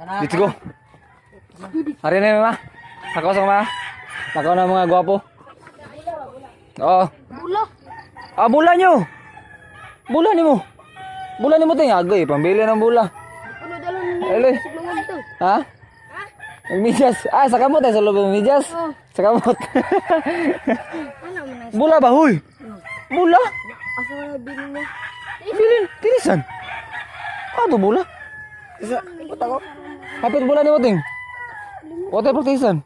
Let's go. Hari ini mah. Ako sama. Ako na mga gwapo. Oo. Bula. Ah, bula nyo. Bula ni mo. Bula ni mo ting agay, pambili ng bula. Ano dalan ni? Ele. Siglungan ito. Ha? Medyas. Ah, sa kamot sa loob ng medyas. Oh. Sa kamot. Ano mo na? Bula ba, huy? Bula? Asa na bilin mo? Bilin, tinisan. Ah, to bula. Isa, hapit bula ni mo ting. Water protection.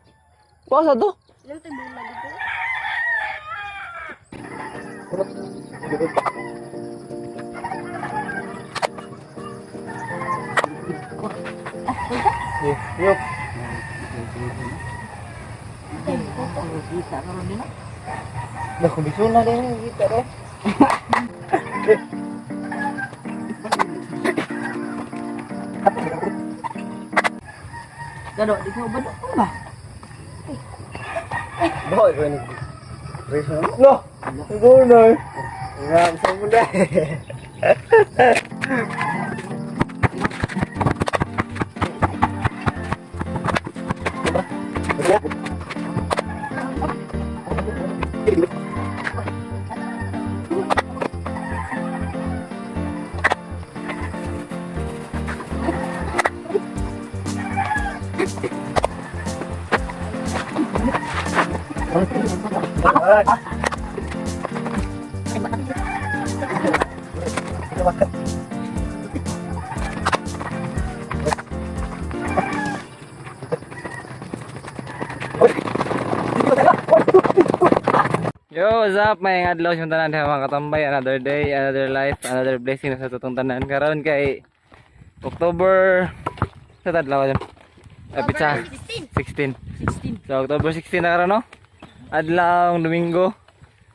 Kuasa to? Ilan tayo bula dito? Yuk. Dah kondisi na din kita deh. Gado, di ko ba ba? Boy, ko ni. Reso. Lo. Go na. Nga sa mula. Yo, what's up? May adlaw yung tanan diha mga katambay. Another day, another life, another blessing sa tutong tanan. Karon kay October sa adlaw dyan. Pizza 16. So October 16 na karon no? Adlaw Domingo.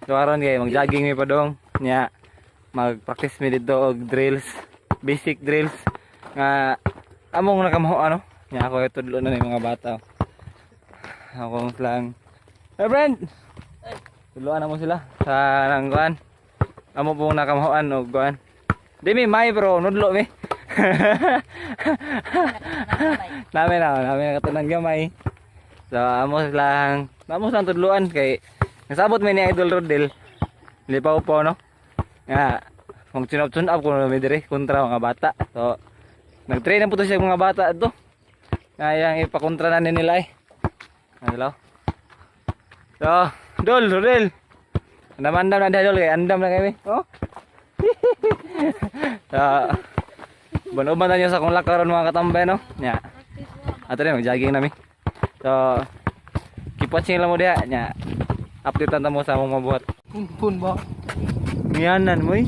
So karon kay mag-jogging mi padong nya mag-practice mi dito og drills, basic drills nga among nakamaho ano. Nya ako itudlo na ni mga bata. Ako lang. Hey friend. Tuluan na mo sila sa nangguan. Amo pong nakamahuan o guan. Di mi may bro, nudlo mi. Namin katunan gamay. So amo silang tudluan kay nasabot mi ni Idol Rodel. Lipaw po no. Nga kung tunap ko mi dire kontra mga bata. So nag-train na po to siya mga bata adto. Nga ipakontra na nila eh. Hello. So Dol, Rodel. Andam na dia Dol, andam na kami. Oh. Ban-uban niyo sa kung lakaron mga katambay no. Nya. Ato rin mag-jogging nami. So keep watching lang mo dia nya. Updatean ta mo sa among mabuhat. Pun ba? Mianan mo eh.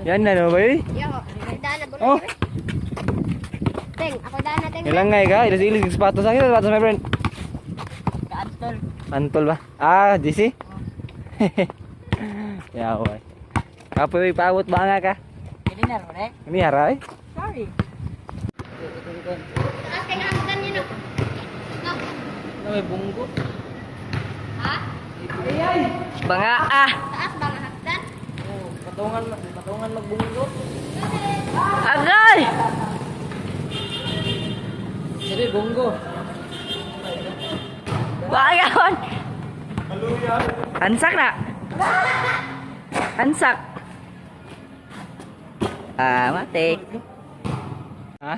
Yanan mo ba eh? Yo, dana ba? Oh. Teng, ako dana teng. Ilangay ka, ilis sapatos sa akin, sapatos my friend. Antol. Antol ba? Ah, DC? Ya, boy. Kapoy paawot ba nga ka? Ini na ro eh. Ini haray. Sorry. Taas kay hanggan niyo no. No. Ano may bunggo? Ha? Ay! Banga ah! Taas ba nga hagdan? Oh, patungan magbunggo. Agay! Sabi bunggo. Bayan. Ansak na. Ansak. Ah, mati. Ha?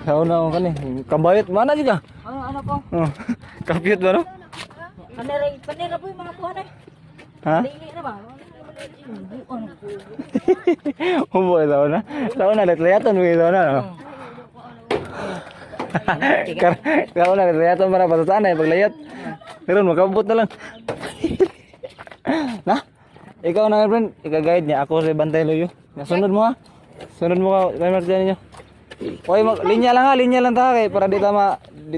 Sao na ako kani? Kabayot mana juga? Ano ko? Oh, kapiyot ba no? Panira po yung mga kuha na. Ha? Dili na ba? Humbo daw na. Daw na layatan mo daw na. No? Kau na layatan para pasasanay paglayat. Meron makabot na lang. Nah, ikaw na friend, ika-guide niya ako sa bantay loyo. Sunod mo ha. Sunod mo ka timer diyan niyo. Oy, linya lang ta kay para di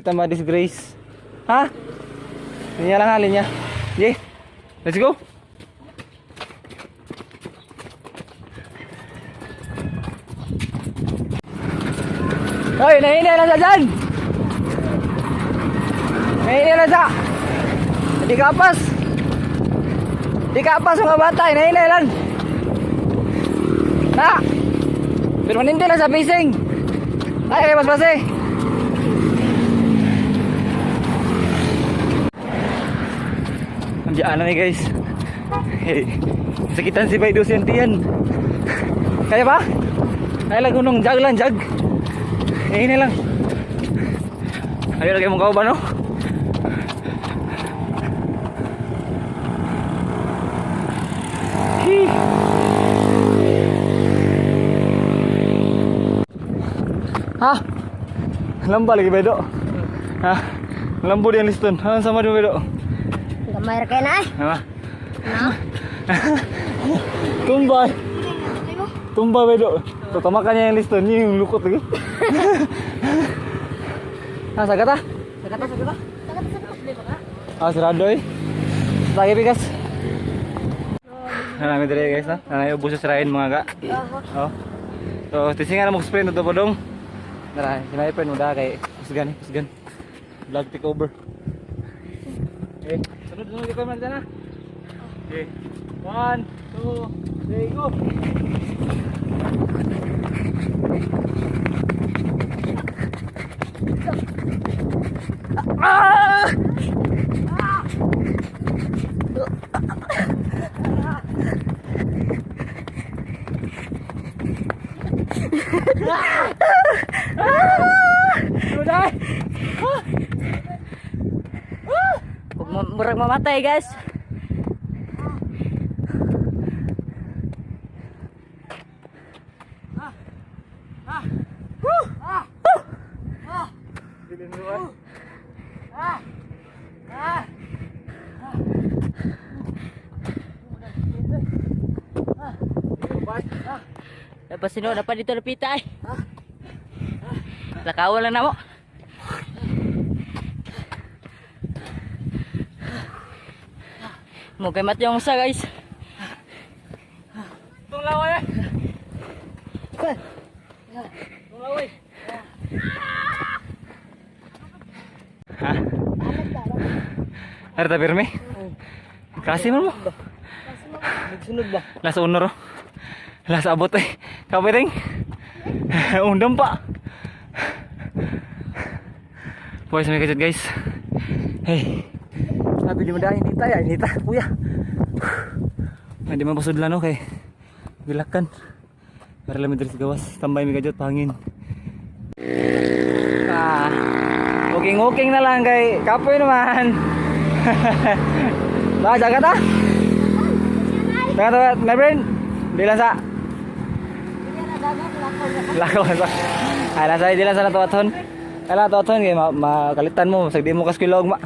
tama disgrace. Ha? Linya lang ha, linya. Ye. Let's go. Hoy, nahina na sa dyan. Nahina na sa. Di kapas. Di kapas mga bata, nahina lang. Na. Pero manindi lang sa pising. Ay, mas base. Andiyan na nih guys. Hey, sakitan si Baidu Sentian. Kaya ba? Kaya lang gunung jag lang jag. Ini lang. Ayo lagi mau kau ba no? Hah? Lamba lagi Bedo. Hah? Lambu dia liston. Hah, sama dia Bedo. Gamay ra kay na. Apa? Na. Tumbay. Tumbay Bedo. Tuh makannya yang liston ni yung lukot lagi. Ah, sagata? Sagata. Ah, siradoy. Lagi bigas. Nah, dari guys, nah. Nah, yung buso sirain mga ga. Oh. So, tisingan na mo sprint ito po dong. Tara, sniper udah kayak pusgan. Vlog take over. Okay, sunod kita man dyan na. Okay. 1, 2, 3, go! Ah! Udah. Murag mamatay guys. Dapat sino dapat dito napita ay. Lakawan lang na mo. Mo kay mat yung usa guys. Tung laway. Tung laway. Ha? Ada pirmi? Kasih mo. Nagsunod ba? Lasa unor. Lasa abot eh. Kapiting. Undang pa. Boys, may kajut guys. Hey. Sabi di madahin nita ya, nita kuya. Hindi man pasudlan no kay gilakan. Para lang dari gawas, tambay mi kajut pangin. Ah. Walking na lang kay kapoy naman. Ba jaga ta? Jaga ta, my friend. Dila sa. Lakaw sa. Ay nasa dila sa natuaton. Ala tuaton kay makalitan mo, sagdi mo kaskilog ma.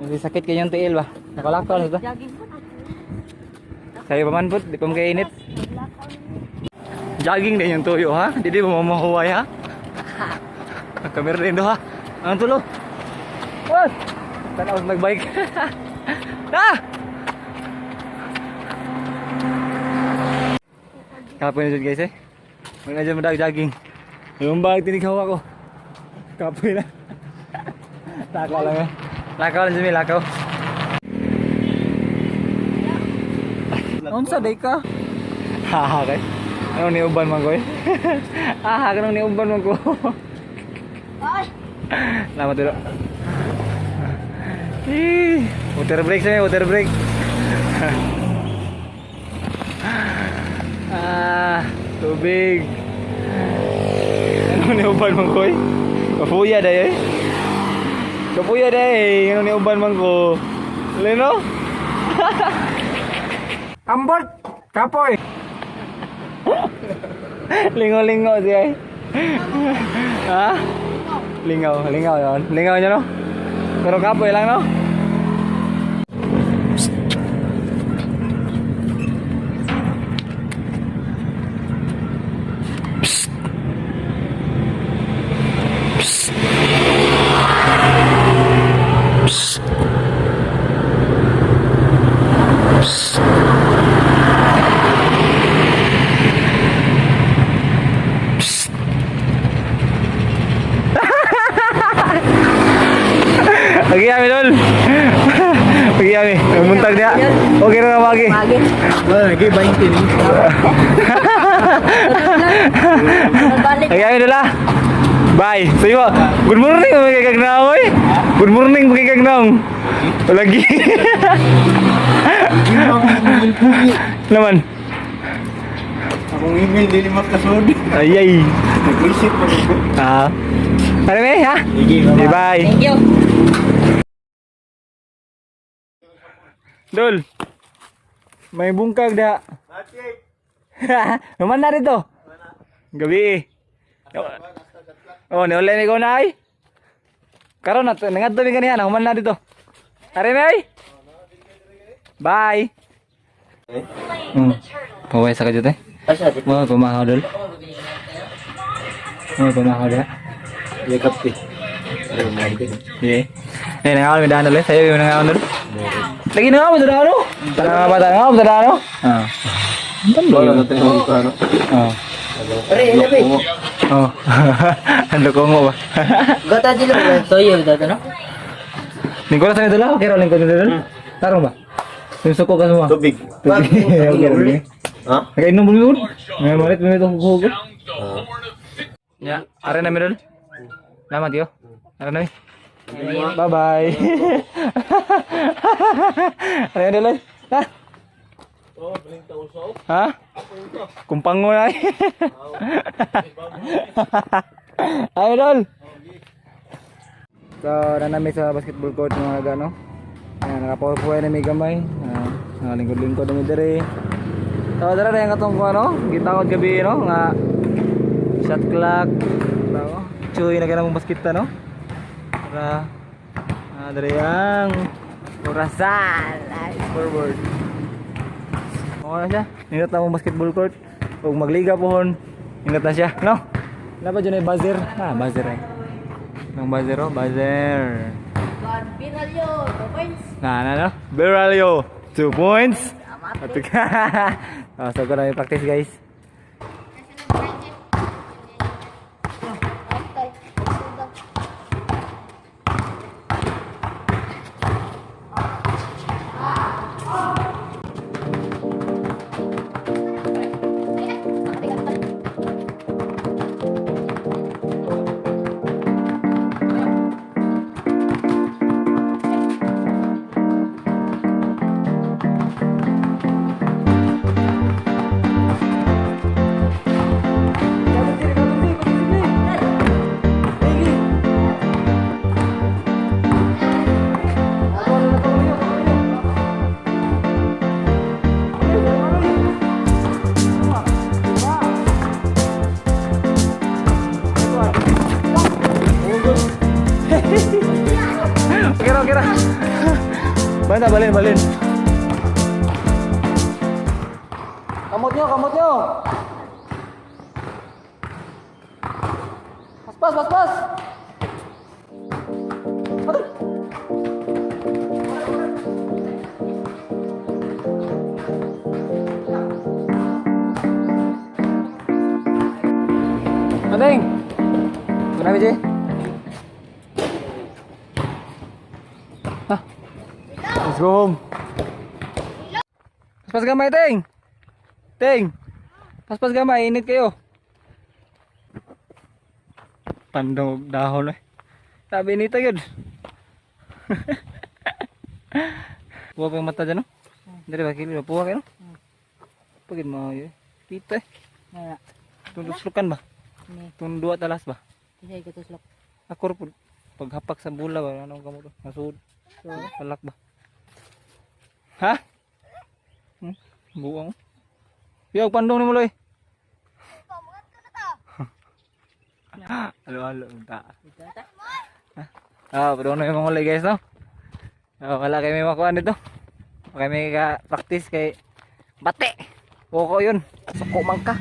Hindi sakit kayong tiil ba? Nakalakaw na ito. Sayo pa man po, di pa mo kainit. Jogging din yung tuyo ha? Hindi mo mamahuway ha? Kamera din do ha? Ang tulo? What? Tanaw magbike. Ah! Kapoy na dyan guys eh. Huwag na dyan madag-jogging. Yung bag tinighaw ako. Kapoy na. Lakaw lang eh. Lakaw lang dyan, lakaw. Unsa day ka? Haha kay. Ano ni uban man ko eh? Haha kanang ni uban man ko. Ay. Lama dulu. Water break saya, water break. Tubig. Ano ni uban man ko eh? Kapuya day eh. Kapuya day, ano ni uban man ko. Leno? Ambot, kapoy. Lingo-lingo siya eh. Ha? Lingaw yun. Lingaw nyo no? Pero kapoy lang no? Pagi kami dul. Pagi kami. Muntag dia. Okay na pagi. Pagi. Lagi 20 ni. Balik. Ay, ayo dala. Bye. Sayo. Good morning mga kagnaw oy. Good morning mga kagnaw. Lagi. Naman. Akong email din makasod. Ay. Nag-isip pa ko. Ah. Ano ba ha? Sige, Okay, bye. Thank you. Dol. May bungkag da. Naman na dito. Gabi. Oh, ni ulit ko na ay. Karon na nangadto mi kaniya, naman na dito. Are na ay. Bye. Paway sa kadyo te. Mo pamahaw dol. Mo pamahaw da. Ya kape. Ye. Eh nangaw mi daan dol, sayo yung nangaw dol. Lagi nangaw sa daan no. Tara bata nangaw sa daan no. Ah. Wala na tayo ko ano. Oh. Pare, ano ba? Oh. Ano ko mo ba? Gata dilo ba? Toyo dito no? Ningko sa dala, okay ra lingko dala. Tarong ba? Yung suko ka semua. Tubig. Okay. Ha? Kainom mo yun. May malit mo itong hugo. Ya, are na midol. Salamat yo. Are na. Bye bye. Are na lang. Ha? Ha? Kumpang mo na. Ay dol. So, nanami sa basketball court mga gano. Ayan, nakapower na may gamay. Lingkod-lingkod na may dere. So, dara na yung katong ko ano, gitangod gabi no, nga shot clock. No? Chuy na ganang basket no. Para dara yang orasan, nice forward. Na siya, ingat na mong basketball court. Kung magliga pohon, ingat na siya, no? Napa dyan ay buzzer? Buzzer ay. Nang buzzer oh, buzzer. Biralyo, 2 points. No? Beralio, 2 points. So ko na yung practice guys. Kira. Banda balin. Kamot nyo. Pas. Aduh. Adeng. Kenapa sih? Let's go home. Pas gamay, Teng. Pas gamay, init kayo. Pandong dahon eh. Sabi nito yun. Puwa pa yung mata dyan no? Dari ba kilo? Puwa kayo no? Pagin mo yun. Dito eh. Tunduslukan ba? Tundua talas ba? Isa ikutuslok. Ako rin paghapak sa bula ba? Anong kamo to? Nasud. Palak ba? Ha? Buang. Piyag pandong ni mo loy. Halo unta. Pero ano yung mga ulay guys no? Wala kayo may makuha dito. Okay may ka-practice kay bate. Woko yun. Suko man ka.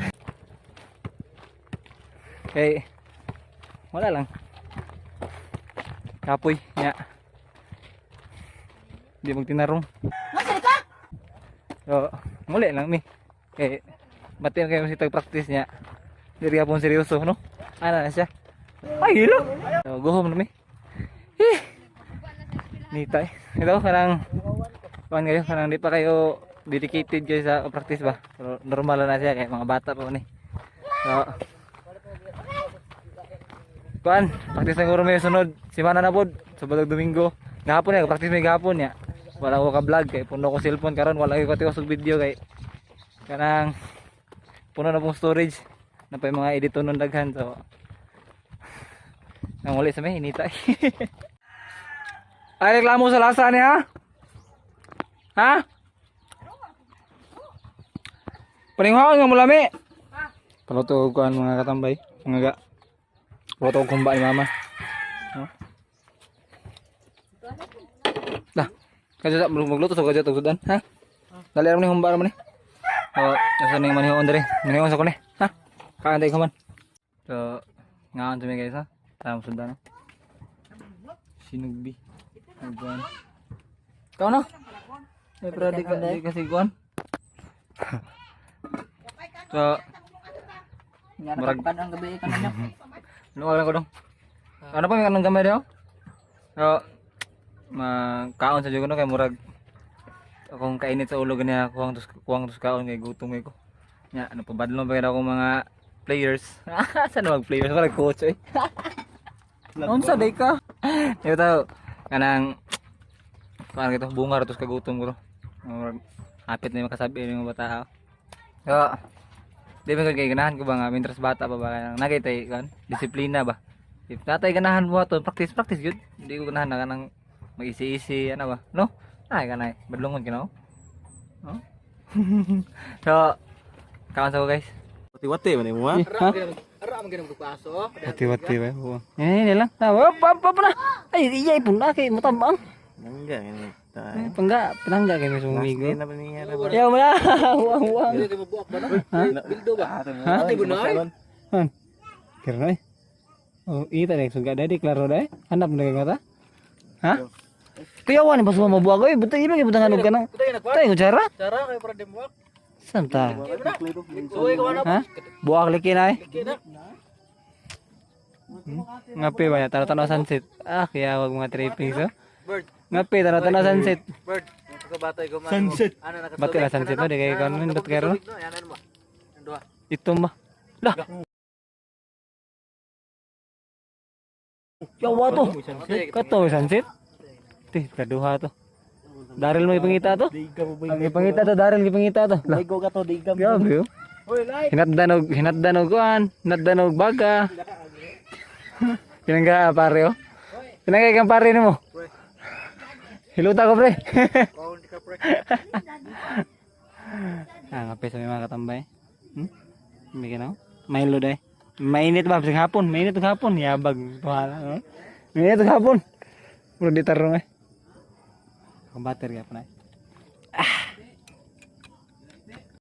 Kay wala lang. Kapoy nya. Di magtinarong. Masalita? So, muli lang mi. Kay bate kayo si tag-practice nya. Diri ka pong seryoso no? Ano na siya? Ay, hilo. So, go home na mi. Nita eh. Ito, kanang kuhan kayo, kanang di pa kayo dedicated kayo sa practice ba? Pero normal na siya, kaya mga bata pa ni. So, kuan, practice na guro may sunod. Simana na pod, Sabado Domingo. Gahapon ya, practice may gahapon ya. Wala ko ka vlog kay puno ko cellphone karon, wala ko tiwas og video kay kanang puno na pong storage. Na pa yung mga edit nun daghan so. Nang wala sa may inita. Ay reklamo sa lasa ni ha? Ha? Paninghaon nga mulami. Paluto ko ang mga katambay, mga ga. Paluto ko kumba ni mama. No? Dah. Kadya magluto sa kadya tugsudan, ha? Dali ra man ni humba ra man ni. Oh, asa ning manihon diri? Manihon sa ko ni, ha? Kaantay ko man. So, ngaon sa mi guys ha. Tama sundan. Sinugbi. Agwan. Kau na? Eh, pero di kasi kuan. So, Murag padang gabi ka na. luwag lang ko dong. Ano pa may kanang gamay daw? So, kaon sa jugo no kay murag akong kainit sa ulo gani kuwang tus kaon kay gutom ko. Nya, ano pa badlong pa ako mga players. Saan mag players para coach eh. Unsa day ka? Yo taw kanang kuan gito bunga ra tus kagutom ko. Hapit na yung makasabi ng mga bata. So, di ba kay ganahan ko ba nga mintras bata pa ba nakitay kan disiplina ba. If natay ganahan mo ato practice gyud. Hindi ko ganahan na kanang mag-isi-isi ano ba, no? Ay kanay badlongon kinaw. No? So, kaon sa ko guys. Wati-wati man mo ha? Ara man ganang paso. Wati-wati ba? Eh, lang. Pa na. Ay, iyay pun na kay mutabang. Nangga ngani. Pangga, pinangga kay mesong amigo. Na ba niya ra? Yaw mo na. Wang. Dili mo buak ba na? Bildo ba? Ha? Ati bunay. Han. Kira oh, ita nek suga dadi klaro dai. Handap na kay ngata. Ha? Kuyawan ni basuh mabuag oy, betul ibu ibu tangan kanang. Tay ko cara? Cara kay para demuak. Santa. Suwi ka mana? Ha? Buak liki na eh. Kina. Ngapi ba ya tanaw sunset. Ah, kaya wag mga tripping so. Bird. Ngapi tanaw sunset. Bird. Kabatay ko man. Sunset. Ano na Ba't ka sunset no? Di kayo kanon dot karo. Yanan mo. Dua. Ito ba? Lah. Yawa to. Kato sunset. Tih, kaduha to. Daril mo ipangita to? Ang ipangita to, Daril ipangita to. Lah. Go ka to digam. Grabe oh. Hinatdan og kuan, hinatdan og baga. Pinangga pare oh. Pinangga kang pare nimo. Hiluta ko pre. Kaon ka pre. Ngapi sa mga katambay. Hindi ka Milo day. Mainit ba sa hapon? Mainit ng hapon. Yabag. Tuhala. No? Mainit ng hapon. Puro di tarong eh. Ang battery ka pa na.